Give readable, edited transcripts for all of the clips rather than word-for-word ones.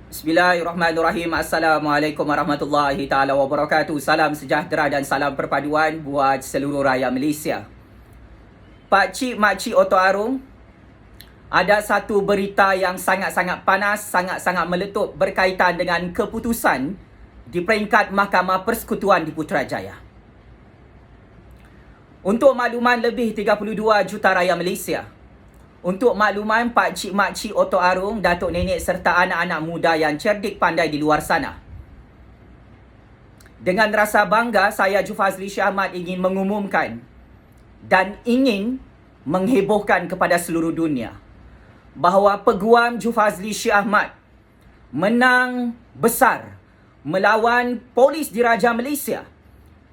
Bismillahirrahmanirrahim. Assalamualaikum warahmatullahi taala wabarakatuh. Salam sejahtera dan salam perpaduan buat seluruh rakyat Malaysia. Pak Cik Mak Cik Oto Arung, ada satu berita yang sangat-sangat panas, sangat-sangat meletup berkaitan dengan keputusan di peringkat Mahkamah Persekutuan di Putrajaya. Untuk makluman lebih 32 juta rakyat Malaysia, untuk makluman Pak Cik Mak Cik Oto Arung, Datuk Nenek serta anak-anak muda yang cerdik pandai di luar sana. Dengan rasa bangga, saya Jufazli Syah Ahmad ingin mengumumkan dan ingin menghebohkan kepada seluruh dunia bahawa Peguam Jufazli Syah Ahmad menang besar melawan Polis Diraja Malaysia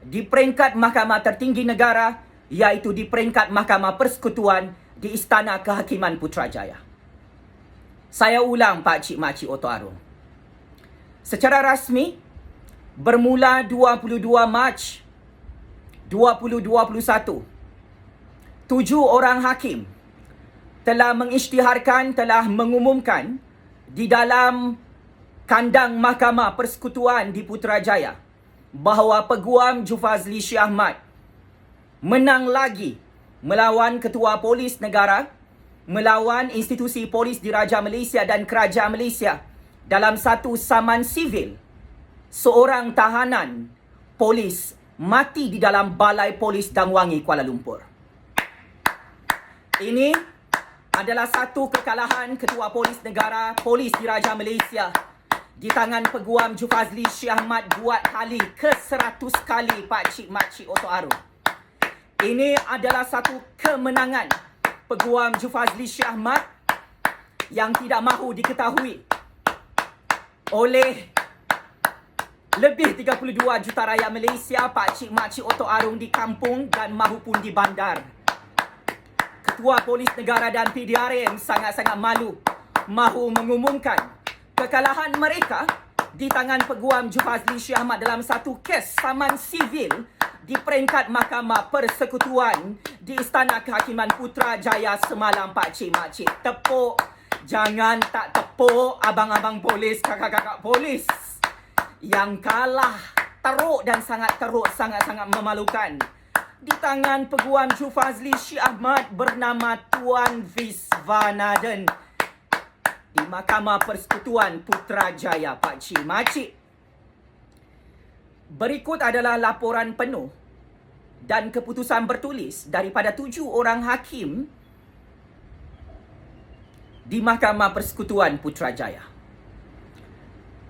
di peringkat Mahkamah Tertinggi Negara, iaitu di peringkat Mahkamah Persekutuan di Istana Kehakiman Putrajaya. Saya ulang Pak Cik Mak Cik Oto Arung. Secara rasmi, bermula 22 Mac 2021, 7 orang hakim telah mengisytiharkan, telah mengumumkan di dalam kandang Mahkamah Persekutuan di Putrajaya bahawa Peguam Jufazli Syah Ahmad menang lagi melawan Ketua Polis Negara, melawan institusi Polis Diraja Malaysia dan Kerajaan Malaysia dalam satu saman sivil. Seorang tahanan polis mati di dalam Balai Polis Dang Wangi, Kuala Lumpur. Ini adalah satu kekalahan Ketua Polis Negara, Polis Diraja Malaysia di tangan Peguam Jufazli Syah Ahmad buat kali ke-100 kali Pak Cik Mak Cik Oto Arung. Ini adalah satu kemenangan Peguam Jufazli Syah Ahmad yang tidak mahu diketahui oleh lebih 32 juta rakyat Malaysia, Pak Cik Mak Cik Oto Arung di kampung dan mahupun di bandar. Ketua Polis Negara dan PDRM sangat-sangat malu mahu mengumumkan kekalahan mereka di tangan Peguam Jufazli Syah Ahmad dalam satu kes saman sivil di peringkat Mahkamah Persekutuan di Istana Kehakiman Putrajaya semalam. Pak Cik Mak Cik, tepuk. Jangan tak tepuk abang-abang polis, kakak-kakak polis yang kalah teruk dan sangat teruk, sangat-sangat memalukan di tangan Peguam Jufazli Syah Ahmad bernama Tuan Viswanaden di Mahkamah Persekutuan Putrajaya. Pak Cik Mak Cik, berikut adalah laporan penuh dan keputusan bertulis daripada 7 orang hakim di Mahkamah Persekutuan Putrajaya.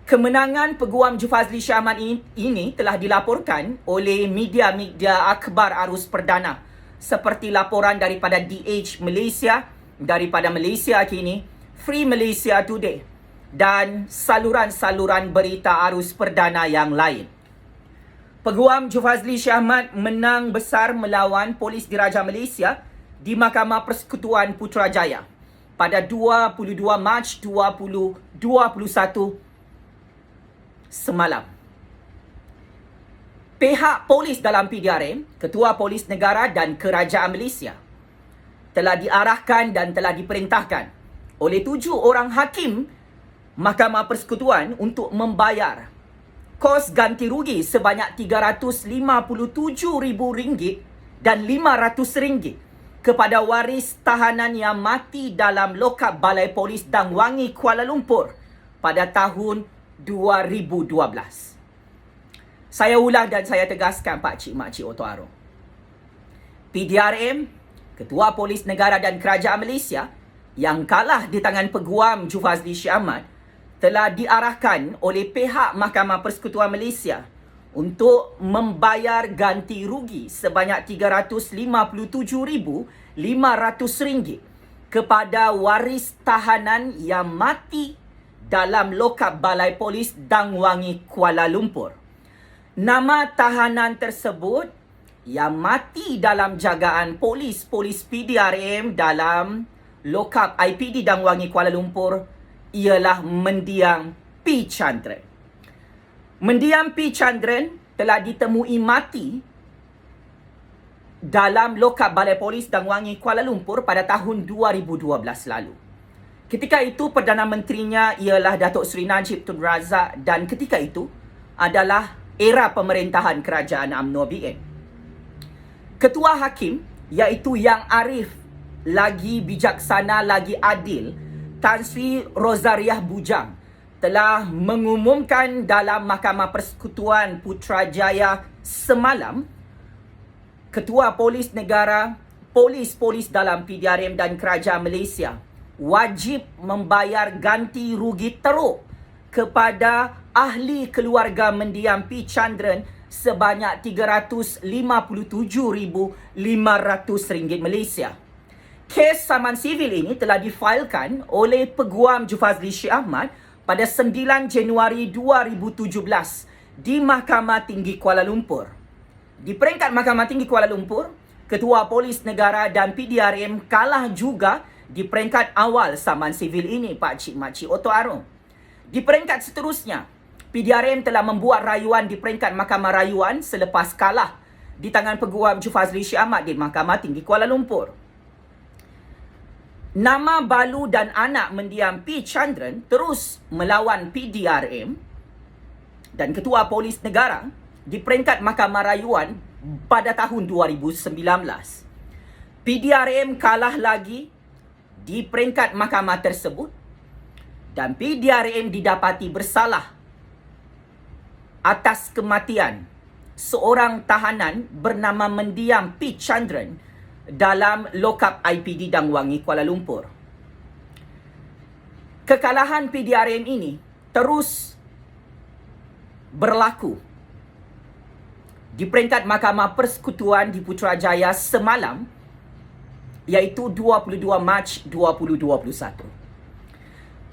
Kemenangan Peguam Jufazli Syah Ahmad ini telah dilaporkan oleh media-media akhbar arus perdana seperti laporan daripada DH Malaysia, daripada Malaysia Kini, Free Malaysia Today dan saluran-saluran berita arus perdana yang lain. Peguam Jufazli Syah Ahmad menang besar melawan Polis Diraja Malaysia di Mahkamah Persekutuan Putrajaya pada 22 Mac 2021 semalam. Pihak polis dalam PDRM, Ketua Polis Negara dan Kerajaan Malaysia telah diarahkan dan telah diperintahkan oleh 7 orang hakim Mahkamah Persekutuan untuk membayar kos ganti rugi sebanyak RM357,000 dan RM500 kepada waris tahanan yang mati dalam lokap Balai Polis Dang Wangi, Kuala Lumpur pada tahun 2012. Saya ulang dan saya tegaskan Pak Cik Mak Cik Oto Arung. PDRM, Ketua Polis Negara dan Kerajaan Malaysia yang kalah di tangan Peguam Jufazli Syah Ahmad telah diarahkan oleh pihak Mahkamah Persekutuan Malaysia untuk membayar ganti rugi sebanyak RM357,500 kepada waris tahanan yang mati dalam lokap Balai Polis Dang Wangi, Kuala Lumpur. Nama tahanan tersebut yang mati dalam jagaan polis PDRM dalam lokap IPD Dang Wangi, Kuala Lumpur ialah Mendiang P. Chandran. Mendiang P. Chandran telah ditemui mati dalam lokap Balai Polis Dang Wangi, Kuala Lumpur pada tahun 2012 lalu. Ketika itu Perdana Menterinya ialah Datuk Seri Najib Tun Razak dan ketika itu adalah era pemerintahan kerajaan UMNO BN. Ketua Hakim iaitu Yang Arif, lagi bijaksana, lagi adil, Tan Sri Rosariah Bujang telah mengumumkan dalam Mahkamah Persekutuan Putrajaya semalam Ketua Polis Negara, polis-polis dalam PDRM dan Kerajaan Malaysia wajib membayar ganti rugi teruk kepada ahli keluarga mendiang P. Chandran sebanyak RM357,500 Malaysia. Kes saman sivil ini telah difailkan oleh Peguam Jufazli Syed Ahmad pada 9 Januari 2017 di Mahkamah Tinggi Kuala Lumpur. Di peringkat Mahkamah Tinggi Kuala Lumpur, Ketua Polis Negara dan PDRM kalah juga di peringkat awal saman sivil ini, Pak Cik Makcik Otto Arong. Di peringkat seterusnya, PDRM telah membuat rayuan di peringkat Mahkamah Rayuan selepas kalah di tangan Peguam Jufazli Syed Ahmad di Mahkamah Tinggi Kuala Lumpur. Nama balu dan anak mendiang P. Chandran terus melawan PDRM dan Ketua Polis Negara di peringkat Mahkamah Rayuan pada tahun 2019. PDRM kalah lagi di peringkat mahkamah tersebut dan PDRM didapati bersalah atas kematian seorang tahanan bernama mendiang P. Chandran dalam lokap IPD Dangwangi, Kuala Lumpur. Kekalahan PDRM ini terus berlaku di peringkat Mahkamah Persekutuan di Putrajaya semalam, iaitu 22 Mac 2021.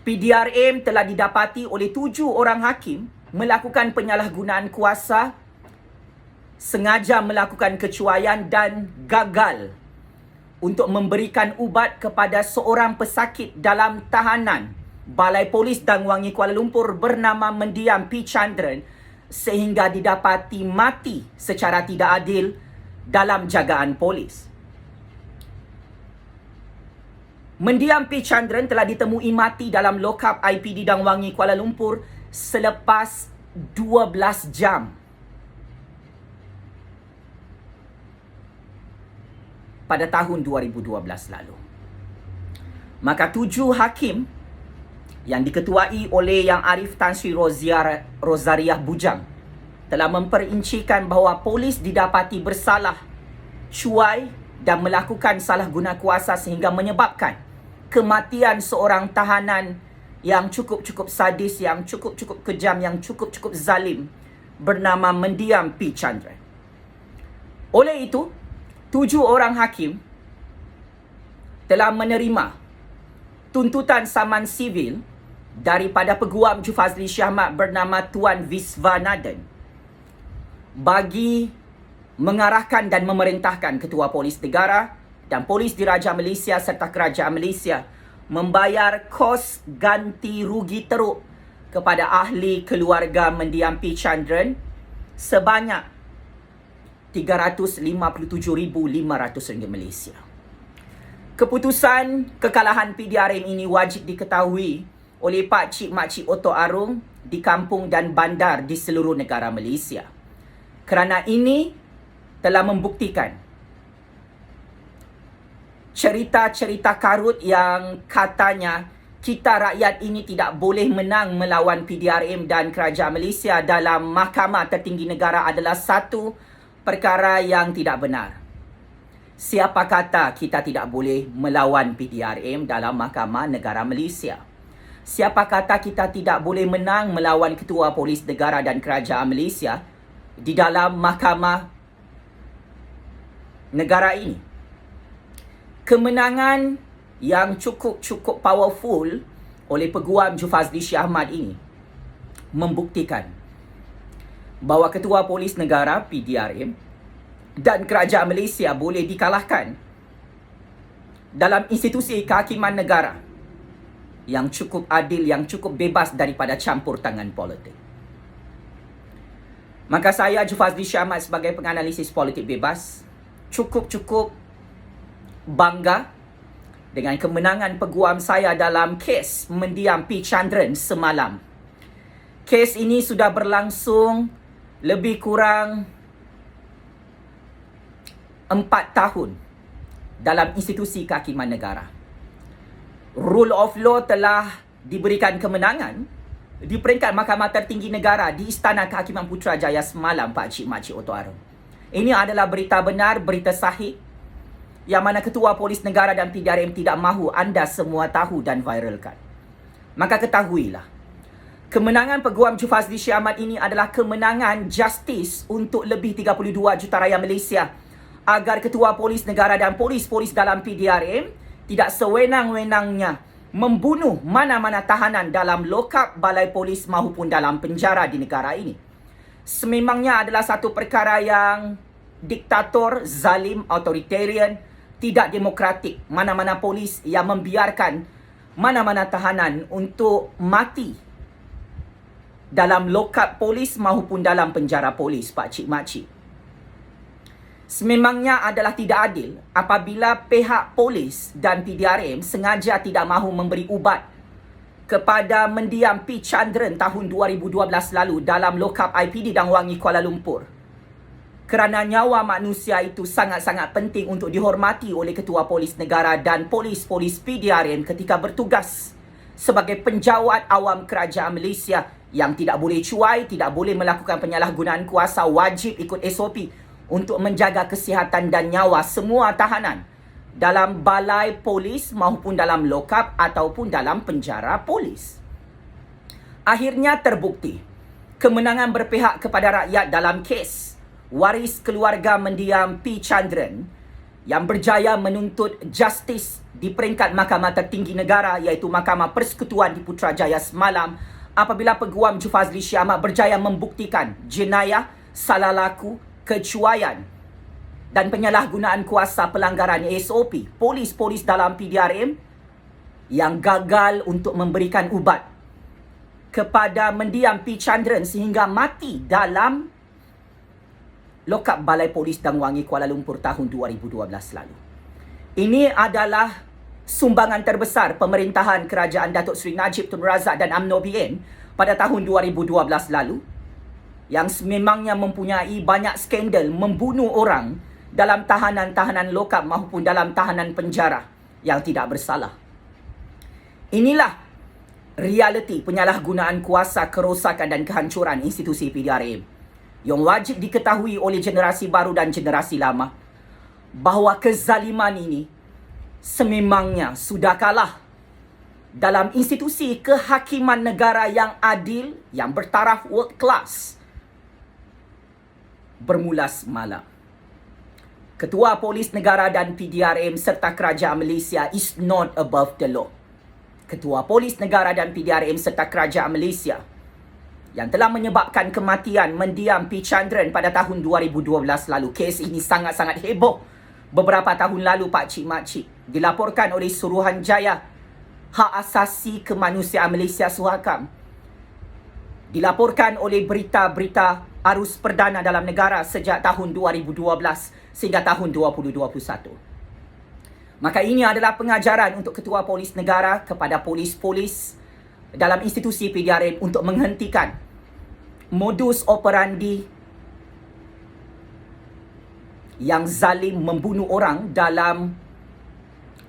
PDRM telah didapati oleh 7 orang hakim melakukan penyalahgunaan kuasa, sengaja melakukan kecuaian dan gagal untuk memberikan ubat kepada seorang pesakit dalam tahanan Balai Polis Dangwangi Kuala Lumpur bernama mendiang P. Chandran sehingga didapati mati secara tidak adil dalam jagaan polis. Mendiang P. Chandran telah ditemui mati dalam lokap IPD Dangwangi Kuala Lumpur selepas 12 jam. Pada tahun 2012 lalu. Maka 7 hakim yang diketuai oleh Yang Arif Tan Sri Rosariah Bujang telah memperincikan bahawa polis didapati bersalah, cuai dan melakukan salah guna kuasa sehingga menyebabkan kematian seorang tahanan yang cukup-cukup sadis, yang cukup-cukup kejam, yang cukup-cukup zalim bernama mendiang P. Chandran. Oleh itu, 7 orang hakim telah menerima tuntutan saman sivil daripada Peguam Jufazli Syed Ahmad bernama Tuan Visvanadan bagi mengarahkan dan memerintahkan Ketua Polis Negara dan Polis Diraja Malaysia serta Kerajaan Malaysia membayar kos ganti rugi teruk kepada ahli keluarga mendiang P. Chandran sebanyak RM357,500 Malaysia. Keputusan kekalahan PDRM ini wajib diketahui oleh Pak Cik Makcik Otto Arong di kampung dan bandar di seluruh negara Malaysia. Kerana ini telah membuktikan cerita-cerita karut yang katanya kita rakyat ini tidak boleh menang melawan PDRM dan Kerajaan Malaysia dalam Mahkamah Tertinggi Negara adalah satu perkara yang tidak benar. Siapa kata kita tidak boleh melawan PDRM dalam Mahkamah Negara Malaysia? Siapa kata kita tidak boleh menang melawan Ketua Polis Negara dan Kerajaan Malaysia di dalam Mahkamah Negara ini? Kemenangan yang cukup powerful oleh Peguam Jufazli Syed Ahmad ini membuktikan bahawa Ketua Polis Negara PDRM dan Kerajaan Malaysia boleh dikalahkan dalam institusi kehakiman negara yang cukup adil, yang cukup bebas daripada campur tangan politik. Maka saya, Jufazli Syed Ahmad, sebagai penganalisis politik bebas, cukup bangga dengan kemenangan peguam saya dalam kes mendiam P. Chandran semalam. Kes ini sudah berlangsung lebih kurang 4 tahun dalam institusi kehakiman negara. Rule of law telah diberikan kemenangan di peringkat Mahkamah Tertinggi Negara di Istana Kehakiman Putrajaya semalam, Pak Cik Mak Cik Oto Arum. Ini adalah berita benar, berita sahih yang mana Ketua Polis Negara dan PDRM tidak mahu anda semua tahu dan viralkan. Maka ketahuilah, kemenangan Peguam Ju Fazli Shee Ahmad ini adalah kemenangan justice untuk lebih 32 juta rakyat Malaysia agar Ketua Polis Negara dan polis-polis dalam PDRM tidak sewenang-wenangnya membunuh mana-mana tahanan dalam lokap balai polis maupun dalam penjara di negara ini. Sememangnya adalah satu perkara yang diktator, zalim, authoritarian, tidak demokratik. Mana-mana polis yang membiarkan mana-mana tahanan untuk mati dalam lokap polis maupun dalam penjara polis, Pak Cik Mak Cik. Sememangnya adalah tidak adil apabila pihak polis dan PDRM sengaja tidak mahu memberi ubat kepada mendiam P. Chandran tahun 2012 lalu dalam lokap IPD Dang Wangi, Kuala Lumpur. Kerana nyawa manusia itu sangat-sangat penting untuk dihormati oleh Ketua Polis Negara dan polis-polis PDRM ketika bertugas sebagai penjawat awam kerajaan Malaysia yang tidak boleh cuai, tidak boleh melakukan penyalahgunaan kuasa, wajib ikut SOP untuk menjaga kesihatan dan nyawa semua tahanan dalam balai polis maupun dalam lokap ataupun dalam penjara polis. Akhirnya terbukti kemenangan berpihak kepada rakyat dalam kes waris keluarga mendiam P. Chandran yang berjaya menuntut justice di peringkat Mahkamah Tertinggi Negara iaitu Mahkamah Persekutuan di Putrajaya semalam apabila Peguam Ju Fazli Shee Ahmad berjaya membuktikan jenayah, salah laku, kecuaian dan penyalahgunaan kuasa pelanggaran SOP polis-polis dalam PDRM yang gagal untuk memberikan ubat kepada mendiam P. Chandran sehingga mati dalam lokap balai polis Dang Wangi, Kuala Lumpur tahun 2012 lalu. Ini adalah sumbangan terbesar pemerintahan kerajaan Datuk Seri Najib Tun Razak dan UMNO BN pada tahun 2012 lalu yang sememangnya mempunyai banyak skandal membunuh orang dalam tahanan-tahanan lokap maupun dalam tahanan penjara yang tidak bersalah. Inilah realiti penyalahgunaan kuasa, kerosakan dan kehancuran institusi PDRM yang wajib diketahui oleh generasi baru dan generasi lama bahawa kezaliman ini sememangnya sudah kalah dalam institusi kehakiman negara yang adil, yang bertaraf world class. Bermula semalam, Ketua Polis Negara dan PDRM serta Kerajaan Malaysia is not above the law. Ketua Polis Negara dan PDRM serta Kerajaan Malaysia yang telah menyebabkan kematian mendiam P. Chandran pada tahun 2012 lalu. Kes ini sangat-sangat heboh beberapa tahun lalu, Pak Cik Mak Cik. Dilaporkan oleh Suruhanjaya Hak Asasi Kemanusiaan Malaysia Suhakam. Dilaporkan oleh berita-berita arus perdana dalam negara sejak tahun 2012 sehingga tahun 2021. Maka ini adalah pengajaran untuk Ketua Polis Negara kepada polis-polis dalam institusi PDRM untuk menghentikan modus operandi yang zalim membunuh orang dalam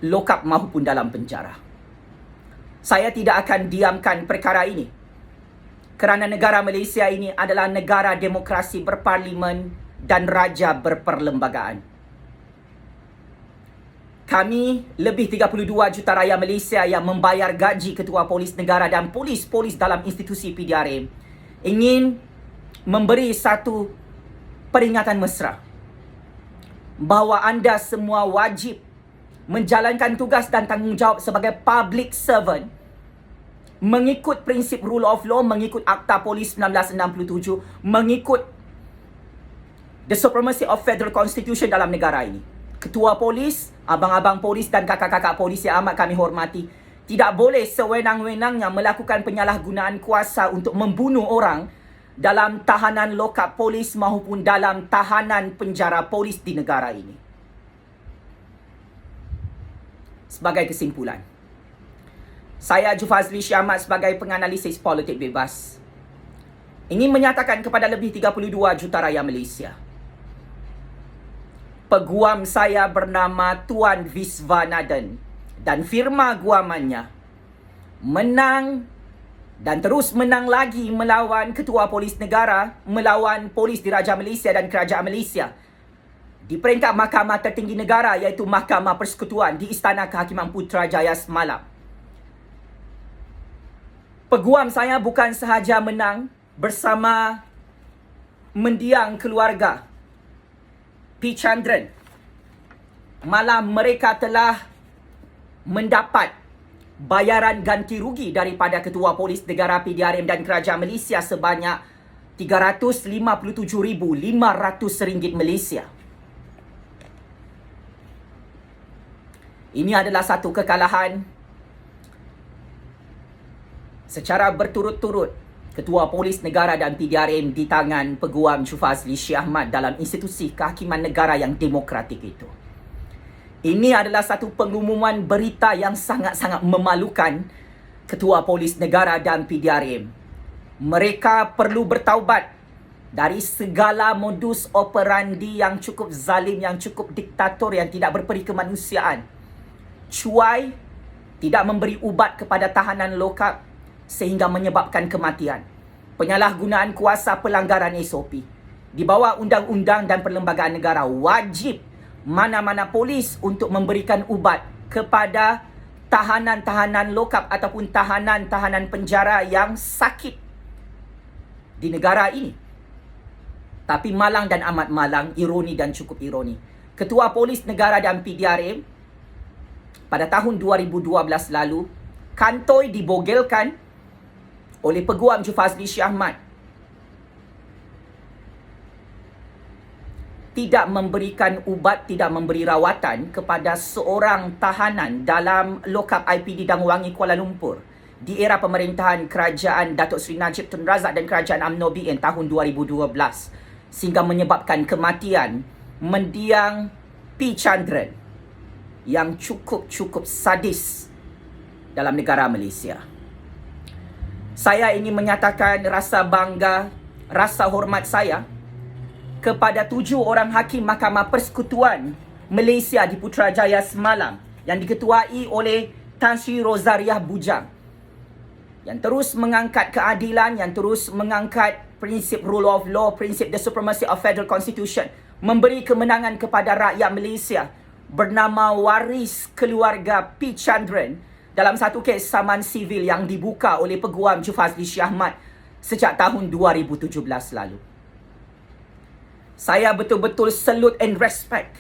lokap maupun dalam penjara. Saya tidak akan diamkan perkara ini kerana negara Malaysia ini adalah negara demokrasi berparlimen dan raja berperlembagaan. Kami lebih 32 juta rakyat Malaysia yang membayar gaji Ketua Polis Negara dan polis-polis dalam institusi PDRM ingin memberi satu peringatan mesra bahawa anda semua wajib menjalankan tugas dan tanggungjawab sebagai public servant mengikut prinsip rule of law, mengikut Akta Polis 1967, mengikut the supremacy of federal constitution dalam negara ini. Ketua polis, abang-abang polis dan kakak-kakak polis yang amat kami hormati, tidak boleh sewenang-wenangnya melakukan penyalahgunaan kuasa untuk membunuh orang dalam tahanan lokap polis maupun dalam tahanan penjara polis di negara ini. sebagai kesimpulan, saya Jufazli Syahmat sebagai penganalisis politik bebas ingin menyatakan kepada lebih 32 juta rakyat Malaysia, peguam saya bernama Tuan Viswanathan dan firma guamannya menang dan terus menang lagi melawan Ketua Polis Negara, melawan Polis Diraja Malaysia dan Kerajaan Malaysia di peringkat Mahkamah Tertinggi Negara, iaitu Mahkamah Persekutuan di Istana Kehakiman Putrajaya semalam. Peguam saya bukan sahaja menang bersama mendiang keluarga P. Chandran, malah mereka telah mendapat bayaran ganti rugi daripada Ketua Polis Negara PDRM dan Kerajaan Malaysia sebanyak RM357,500 Malaysia. Ini adalah satu kekalahan secara berturut-turut Ketua Polis Negara dan PDRM di tangan Peguam Jufazli Syahmat dalam institusi kehakiman negara yang demokratik itu. Ini adalah satu pengumuman berita yang sangat-sangat memalukan Ketua Polis Negara dan PDRM. Mereka perlu bertaubat dari segala modus operandi yang cukup zalim, yang cukup diktator, yang tidak berperi kemanusiaan. Cuai, tidak memberi ubat kepada tahanan lokap sehingga menyebabkan kematian. Penyalahgunaan kuasa, pelanggaran SOP. Di bawah undang-undang dan perlembagaan negara, wajib mana-mana polis untuk memberikan ubat kepada tahanan-tahanan lokap ataupun tahanan-tahanan penjara yang sakit di negara ini. Tapi malang dan amat malang, ironi dan cukup ironi, Ketua Polis Negara dan PDRM pada tahun 2012 lalu kantoi dibogelkan oleh Peguam Jufazli Syahmat, tidak memberikan ubat, tidak memberi rawatan kepada seorang tahanan dalam lokap IPD Dangwangi Kuala Lumpur di era pemerintahan Kerajaan Datuk Seri Najib Tun Razak dan Kerajaan UMNO BN tahun 2012, sehingga menyebabkan kematian mendiang P. Chandran yang cukup sadis dalam negara Malaysia. Saya ingin menyatakan rasa bangga, rasa hormat saya kepada 7 orang hakim Mahkamah Persekutuan Malaysia di Putrajaya semalam yang diketuai oleh Tan Sri Rosariah Bujang, yang terus mengangkat keadilan, yang terus mengangkat prinsip rule of law, prinsip the supremacy of federal constitution, memberi kemenangan kepada rakyat Malaysia bernama waris keluarga P. Chandran dalam satu kes saman sivil yang dibuka oleh Peguam Jufazli Syahmat sejak tahun 2017 lalu. Saya betul-betul salute and respect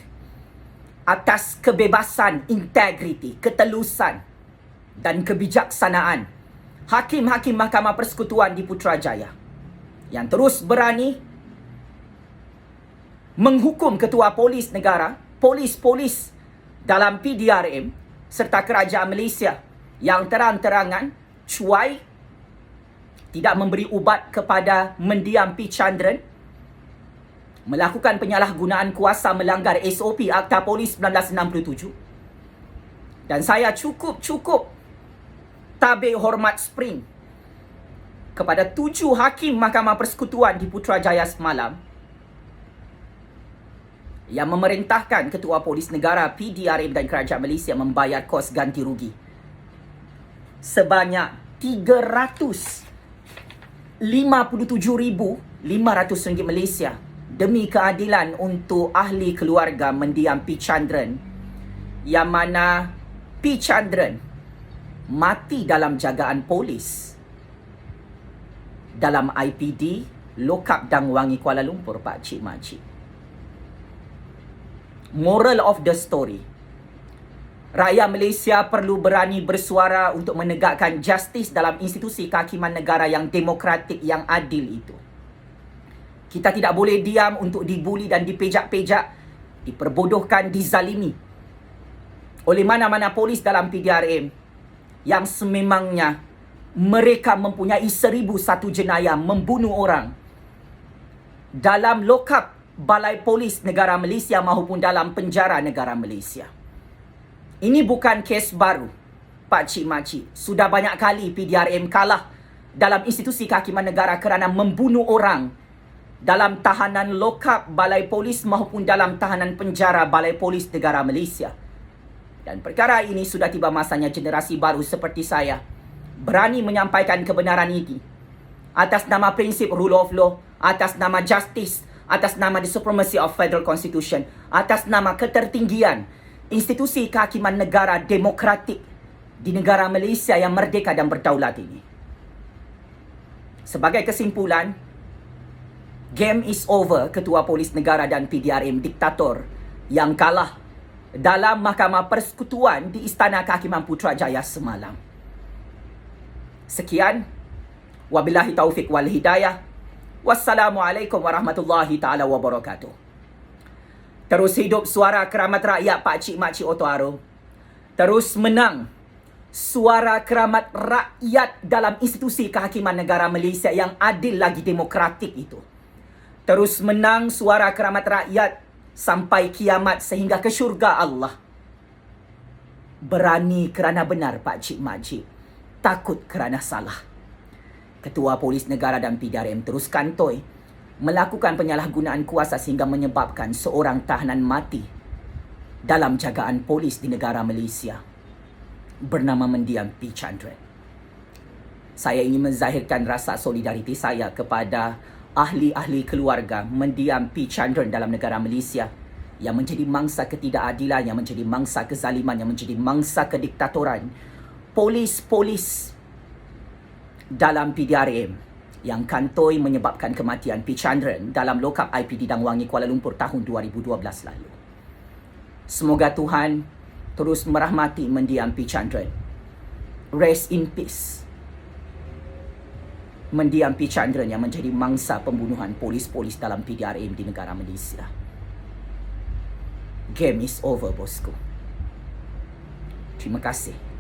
atas kebebasan, integriti, ketelusan dan kebijaksanaan hakim-hakim Mahkamah Persekutuan di Putrajaya yang terus berani menghukum Ketua Polis Negara, polis-polis dalam PDRM serta Kerajaan Malaysia yang terang-terangan cuai, tidak memberi ubat kepada mendiang P. Chandran, melakukan penyalahgunaan kuasa, melanggar SOP Akta Polis 1967. Dan saya cukup tabir hormat spring kepada 7 hakim Mahkamah Persekutuan di Putrajaya semalam yang memerintahkan Ketua Polis Negara, PDRM dan Kerajaan Malaysia membayar kos ganti rugi sebanyak RM357,500 Malaysia demi keadilan untuk ahli keluarga mendiang P. Chandran, yang mana P. Chandran mati dalam jagaan polis dalam IPD Lokap Dangwangi Kuala Lumpur, Pak Cik Makcik. Moral of the story, rakyat Malaysia perlu berani bersuara untuk menegakkan justice dalam institusi kehakiman negara yang demokratik, yang adil itu. Kita tidak boleh diam untuk dibuli dan dipejak-pejak, diperbodohkan, dizalimi oleh mana-mana polis dalam PDRM yang sememangnya mereka mempunyai 1001 jenayah membunuh orang dalam lokap Balai Polis Negara Malaysia maupun dalam penjara negara Malaysia. Ini bukan kes baru, Pak Cik Makcik. Sudah banyak kali PDRM kalah dalam institusi kehakiman negara kerana membunuh orang dalam tahanan lokap Balai Polis maupun dalam tahanan penjara Balai Polis Negara Malaysia. Dan perkara ini sudah tiba masanya generasi baru seperti saya berani menyampaikan kebenaran ini atas nama prinsip rule of law, atas nama justice, atas nama the supremacy of federal constitution, atas nama ketertinggian institusi kehakiman negara demokratik di negara Malaysia yang merdeka dan berdaulat ini. Sebagai kesimpulan, game is over Ketua Polis Negara dan PDRM diktator yang kalah dalam Mahkamah Persekutuan di Istana Kehakiman Putrajaya semalam. Sekian. Wabillahi taufik wal hidayah. Wassalamualaikum warahmatullahi ta'ala wabarakatuh. Terus hidup suara keramat rakyat Pak Cik Makcik Oto Terus menang suara keramat rakyat dalam institusi kehakiman negara Malaysia yang adil lagi demokratik itu. Terus menang suara keramat rakyat sampai kiamat sehingga ke syurga Allah. Berani kerana benar Pak Cik Makcik, takut kerana salah. Ketua Polis Negara dan PDRM terus kantoi melakukan penyalahgunaan kuasa sehingga menyebabkan seorang tahanan mati dalam jagaan polis di negara Malaysia bernama mendiang P. Chandran. Saya ingin menzahirkan rasa solidariti saya kepada ahli-ahli keluarga mendiang P. Chandran dalam negara Malaysia yang menjadi mangsa ketidakadilan, yang menjadi mangsa kezaliman, yang menjadi mangsa kediktatoran polis-polis dalam PDRM yang kantoi menyebabkan kematian P. Chandran dalam lokap IPD Dangwangi Kuala Lumpur tahun 2012 lalu. Semoga Tuhan terus merahmati mendiang P. Chandran. Rest in peace. Mendiang P. Chandran yang menjadi mangsa pembunuhan polis-polis dalam PDRM di negara Malaysia. Game is over, bosku. Terima kasih.